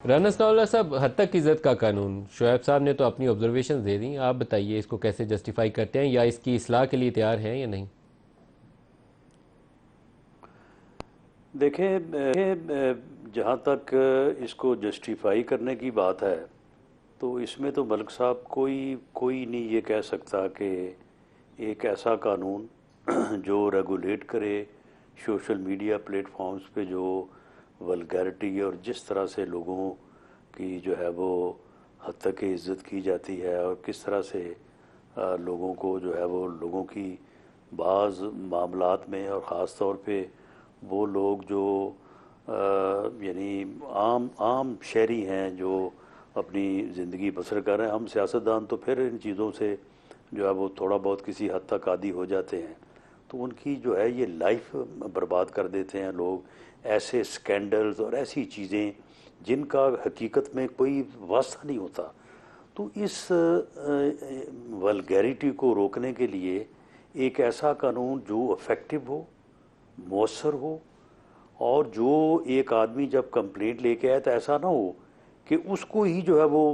राना सनाउल्लाह साहब, हद तक इज़्ज़त का कानून, शुएब साहब ने तो अपनी ऑब्जर्वेशन दे दी, आप बताइए इसको कैसे जस्टिफाई करते हैं, या इसकी इस्लाह के लिए तैयार हैं या नहीं? देखें, जहाँ तक इसको जस्टिफाई करने की बात है, तो इसमें तो मलिक साहब कोई कोई नहीं ये कह सकता कि एक ऐसा कानून जो रेगुलेट करे सोशल मीडिया प्लेटफॉर्म्स पे जो वल्गैरिटी और जिस तरह से लोगों की जो है वो हद तक इज़्ज़त की जाती है, और किस तरह से लोगों को जो है वो लोगों की बाज़ मामलात में, और ख़ास तौर पे वो लोग जो यानी आम आम शहरी हैं जो अपनी ज़िंदगी बसर कर रहे हैं। हम सियासतदान तो फिर इन चीज़ों से जो है वो थोड़ा बहुत किसी हद तक आदी हो जाते हैं, तो उनकी जो है ये लाइफ बर्बाद कर देते हैं लोग। ऐसे स्कैंडल्स और ऐसी चीज़ें जिनका हकीकत में कोई वास्ता नहीं होता। तो इस वल्गैरिटी को रोकने के लिए एक ऐसा कानून जो इफ़ेक्टिव हो, मौसर हो, और जो एक आदमी जब कंप्लेंट लेके आए तो ऐसा ना हो कि उसको ही जो है वो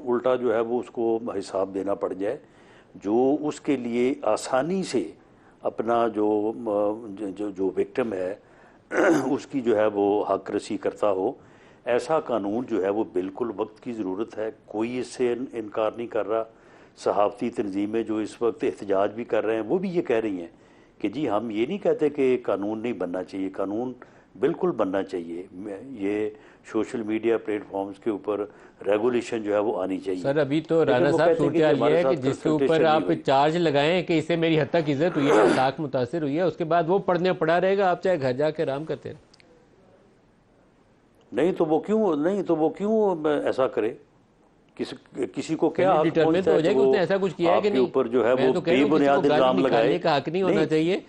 उल्टा जो है वो उसको हिसाब देना पड़ जाए। जो उसके लिए आसानी से अपना जो विक्टिम है उसकी जो है वो हक रसी करता हो, ऐसा कानून जो है वो बिल्कुल वक्त की ज़रूरत है। कोई इससे इनकार नहीं कर रहा। सहाफ़ती तंजीमें जो इस वक्त एहतजाज भी कर रहे हैं वो भी ये कह रही हैं कि जी हम ये नहीं कहते कि कानून नहीं बनना चाहिए, कानून बिल्कुल बनना चाहिए। ये सोशल मीडिया प्लेटफॉर्म्स के ऊपर रेगुलेशन जो है वो आनी चाहिए। सर, अभी तो लेकिन राना वो साहब कहते हैं सूरत कि हाल ये हमारे है कि साथ जिसके ऊपर कंसल्टेशन नहीं आप हुई। चार्ज लगाएं कि इससे मेरी हद तक इज्जत हुई है, लाख मुतासिर हुई है, उसके बाद वो पढ़ने पड़ा रहेगा, आप चाहे घर जाके आराम करते हैं। नहीं तो वो क्यों ऐसा करे? किसी को क्या पहले हक डिटरमिन पहुंचता तो है हो कि जाए कि वो उसने ऐसा कुछ किया है कि आपके नहीं। ऊपर जो है मैं वो तो कह रहा हूँ किसी को बेबुनियाद गाली इल्ज़ाम निकालने लगाए? का हक नहीं होना नहीं। चाहिए,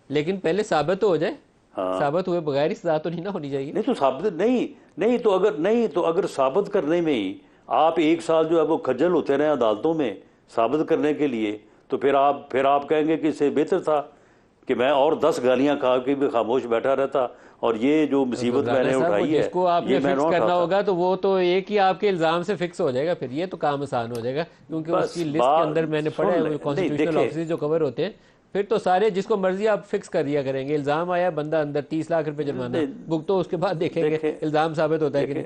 लेकिन पहले साबित तो हो जाए। हाँ। साबित हुए बगैर ही सजा तो नहीं ना होनी चाहिए। नहीं तो साबित नहीं तो अगर साबित करने में ही आप एक साल जो है वो खज्जल होते रहे अदालतों में साबित करने के लिए, तो फिर आप कहेंगे कि इससे बेहतर था कि मैं और 10 गालियां खा के भी खामोश बैठा रहता, और ये जो तो मुसीबत राना मैंने साहब, वो उठाई है जिसको ये आपने मैं फिक्स ना करना उठाता। होगा तो वो तो एक ही आपके इल्ज़ाम से फिक्स हो जाएगा, फिर ये तो काम आसान हो जाएगा, क्योंकि बस उसकी लिस्ट के अंदर बात मैंने पढ़ा सुन है ले। वो नहीं कॉन्स्टिट्यूशनल देखे ऑफिस जो कवर होते हैं। फिर तो सारे जिसको मर्जी आप फिक्स कर दिया करेंगे, इल्ज़ाम आया बंदा अंदर 30 लाख रुपए जुर्माना नहीं भुगतो, उसके बाद देखेंगे देखे इल्ज़ाम साबित होता है कि नहीं।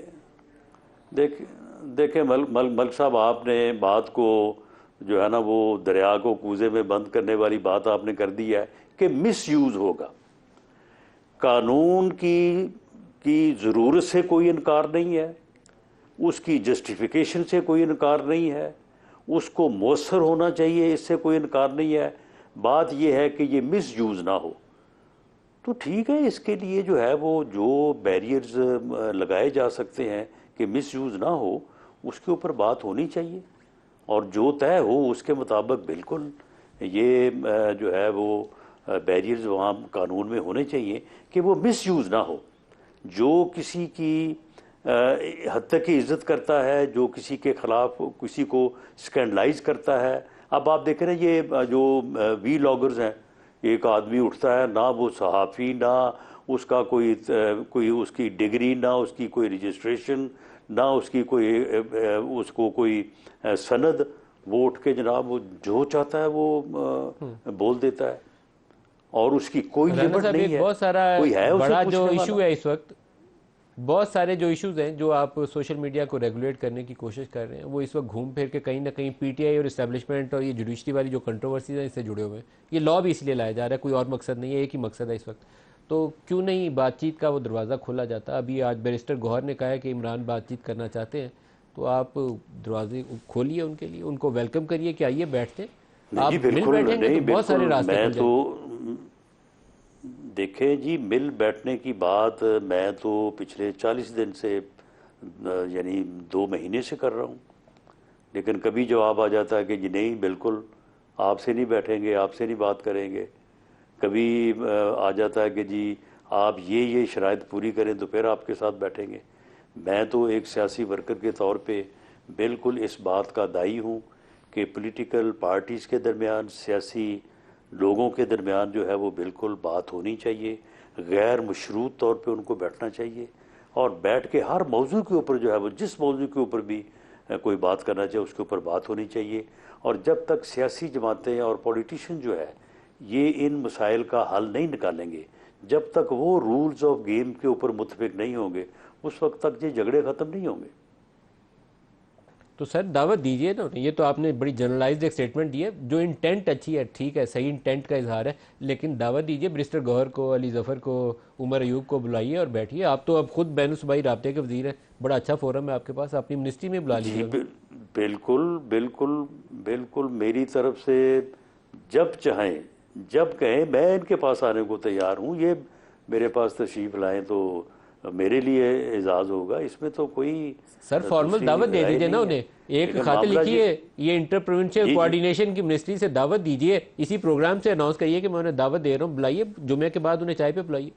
देखे देखे देखे मलिक साहब, आपने बात को जो है ना वो दरिया को कूजे में बंद करने वाली बात आपने कर दी है कि मिस यूज़ होगा कानून की ज़रूरत से कोई इनकार नहीं है, उसकी जस्टिफिकेशन से कोई इनकार नहीं है, उसको मौसर होना चाहिए, इससे कोई इनकार नहीं है। बात यह है कि ये मिस यूज़ ना हो। तो ठीक है, इसके लिए जो है वो जो बैरियर्स लगाए जा सकते हैं कि मिस यूज़ ना हो, उसके ऊपर बात होनी चाहिए, और जो तय हो उसके मुताबिक बिल्कुल ये जो है वो बैरियर्स वहाँ कानून में होने चाहिए कि वो मिस यूज़ ना हो। जो किसी की हद तक की इज्जत करता है, जो किसी के ख़िलाफ़ किसी को स्कैंडलाइज करता है। अब आप देख रहे हैं ये जो वी लॉगर्स हैं, एक आदमी उठता है, ना वो सहाफ़ी, ना उसका कोई उसकी डिग्री, ना उसकी कोई रजिस्ट्रेशन, ना उसकी उसको कोई सनद, वो उठ के जनाब वो जो चाहता है वो बोल देता है, और उसकी कोई राना लिमिट साहब, नहीं एक है, बहुत सारा कोई है उसे बड़ा जो पूछने इशू वाला। है इस वक्त, बहुत सारे जो इश्यूज हैं जो आप सोशल मीडिया को रेगुलेट करने की कोशिश कर रहे हैं, वो इस वक्त घूम फिर के कहीं ना कहीं पीटीआई और इस्टेब्लिशमेंट और ये जुडिशरी वाली जो कंट्रोवर्सीज हैं इससे जुड़े हुए हैं। ये लॉ भी इसलिए लाया जा रहा है, कोई और मकसद नहीं है, एक ही मकसद है इस वक्त। तो क्यों नहीं बातचीत का वो दरवाज़ा खोला जाता? अभी आज बैरिस्टर गौहर ने कहा है कि इमरान बातचीत करना चाहते हैं, तो आप दरवाजे खोलिए उनके लिए, उनको वेलकम करिए कि आइए बैठते हैं। नहीं जी, आप मिल बिल्कुल बैठेंगे तो नहीं, बहुत सारे बिल्कुल। रास्ते मैं खुल तो जाएंगे। देखें जी, मिल बैठने की बात मैं तो पिछले 40 दिन से यानी 2 महीने से कर रहा हूँ, लेकिन कभी जवाब आ जाता है कि जी नहीं, बिल्कुल आपसे नहीं बैठेंगे, आपसे नहीं बात करेंगे। कभी आ जाता है कि जी आप ये शराइत पूरी करें तो फिर आपके साथ बैठेंगे। मैं तो एक सियासी वर्कर के तौर पे बिल्कुल इस बात का दाई हूँ कि पॉलिटिकल पार्टीज़ के दरमियान, सियासी लोगों के दरमियान जो है वो बिल्कुल बात होनी चाहिए, गैर मशरूत तौर पे उनको बैठना चाहिए, और बैठ के हर मौजू के ऊपर जो है वो जिस मौजू के ऊपर भी कोई बात करना चाहे उसके ऊपर बात होनी चाहिए। और जब तक सियासी जमातें और पॉलिटिशियन जो है ये इन मसाइल का हल नहीं निकालेंगे, जब तक वो रूल्स ऑफ गेम के ऊपर मुतफिक नहीं होंगे, उस वक्त तक ये झगड़े ख़त्म नहीं होंगे। तो सर दावत दीजिए ना, ये तो आपने बड़ी जनरलाइज्ड एक स्टेटमेंट दी है, जो इंटेंट अच्छी है, ठीक है, सही इंटेंट का इजहार है, लेकिन दावत दीजिए बैरिस्टर गौहर को, अली जफ़र को, उमर अयूब को बुलाइए और बैठिए। आप तो अब खुद बैनुल सूबाई राब्ते के वजीर हैं, बड़ा अच्छा फोरम है आपके पास, अपनी मिनिस्ट्री में बुला जी लीजिए। बिल्कुल बिल्कुल बिल्कुल, मेरी तरफ से जब चाहें जब कहें मैं इनके पास आने को तैयार हूँ। ये मेरे पास तशरीफ़ लाएं तो मेरे लिए एजाज़ होगा, इसमें तो कोई सर फॉर्मल दूसरी दावत दे राय दीजिए ना नहीं है। उन्हें, एक लेकिन खाते मामला लिखिए, ये इंटर प्रोविंशियल जी कोऑर्डिनेशन की मिनिस्ट्री से दावत दीजिए, इसी प्रोग्राम से अनाउंस करिए कि मैं उन्हें दावत दे रहा हूँ, बुलाइए, जुमे के बाद उन्हें चाय पे बुलाइए।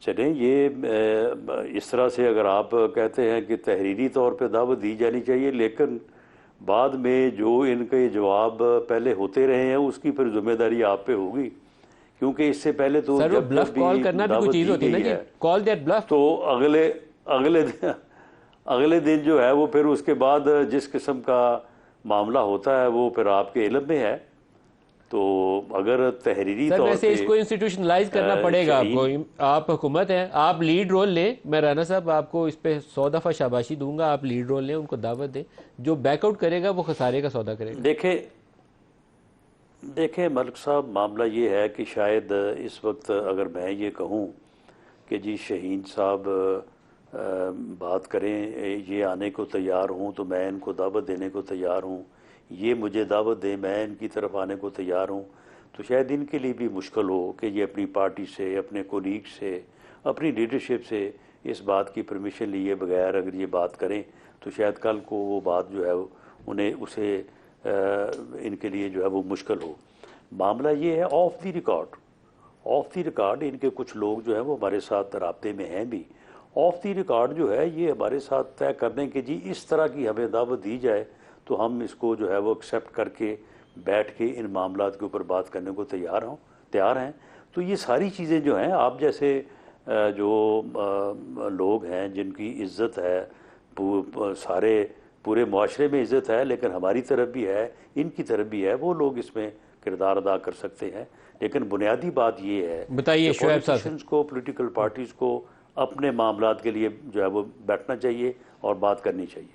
चलें, ये इस तरह से अगर आप कहते हैं कि तहरीरी तौर पे दावत दी जानी चाहिए, लेकिन बाद में जो इनके जवाब पहले होते रहे हैं उसकी फिर जिम्मेदारी आप पे होगी, क्योंकि इससे पहले तो सर वो जब ब्लफ जब कॉल भी करना भी कोई दावत चीज़ दी होती है ना गई जी, है कॉल दैट ब्लफ। तो अगले अगले दिन अगले दिन जो है वो फिर उसके बाद जिस किस्म का मामला होता है वो फिर आपके इल्म में है। तो अगर तहरीरी सर तौर वैसे पे इसको इंस्टीट्यूशनलाइज करना पड़ेगा आपको, शहीन आप हुकूमत हैं, आप लीड रोल लें, मैं राना साहब आपको इस पे 100 दफ़ा शाबाशी दूंगा, आप लीड रोल लें, उनको दावत दें, जो बैकआउट करेगा वो खसारे का सौदा करेगा। देखें मलिक साहब, मामला ये है कि शायद इस वक्त अगर मैं ये कहूँ कि जी शहीन साहब बात करें, ये आने को तैयार हूँ, तो मैं इनको दावत देने को तैयार हूँ, ये मुझे दावत दें, मैं इनकी तरफ आने को तैयार हूँ, तो शायद इनके लिए भी मुश्किल हो कि ये अपनी पार्टी से, अपने कोलीग से, अपनी लीडरशिप से इस बात की परमिशन लिए बगैर अगर ये बात करें, तो शायद कल को वो बात जो है उन्हें उसे इनके लिए जो है वो मुश्किल हो। मामला ये है ऑफ द रिकॉर्ड इनके कुछ लोग जो है वो हमारे साथ राब्ते में हैं भी। ऑफ द रिकॉर्ड जो है ये हमारे साथ तय कर दें कि जी इस तरह की हमें दावत दी जाए, तो हम इसको जो है वो एक्सेप्ट करके बैठ के इन मामलात के ऊपर बात करने को तैयार हैं। तो ये सारी चीज़ें जो हैं, आप जैसे जो लोग हैं जिनकी इज़्ज़त है, सारे पूरे मुआशरे में इज़्ज़त है, लेकिन हमारी तरफ भी है, इनकी तरफ भी है, वो लोग इसमें किरदार अदा कर सकते हैं। लेकिन बुनियादी बात ये है बताइए कि शोएब साहब। पॉलिटिशियंस को, पॉलिटिकल पार्टीज़ को अपने मामलात के लिए जो है वो बैठना चाहिए और बात करनी चाहिए।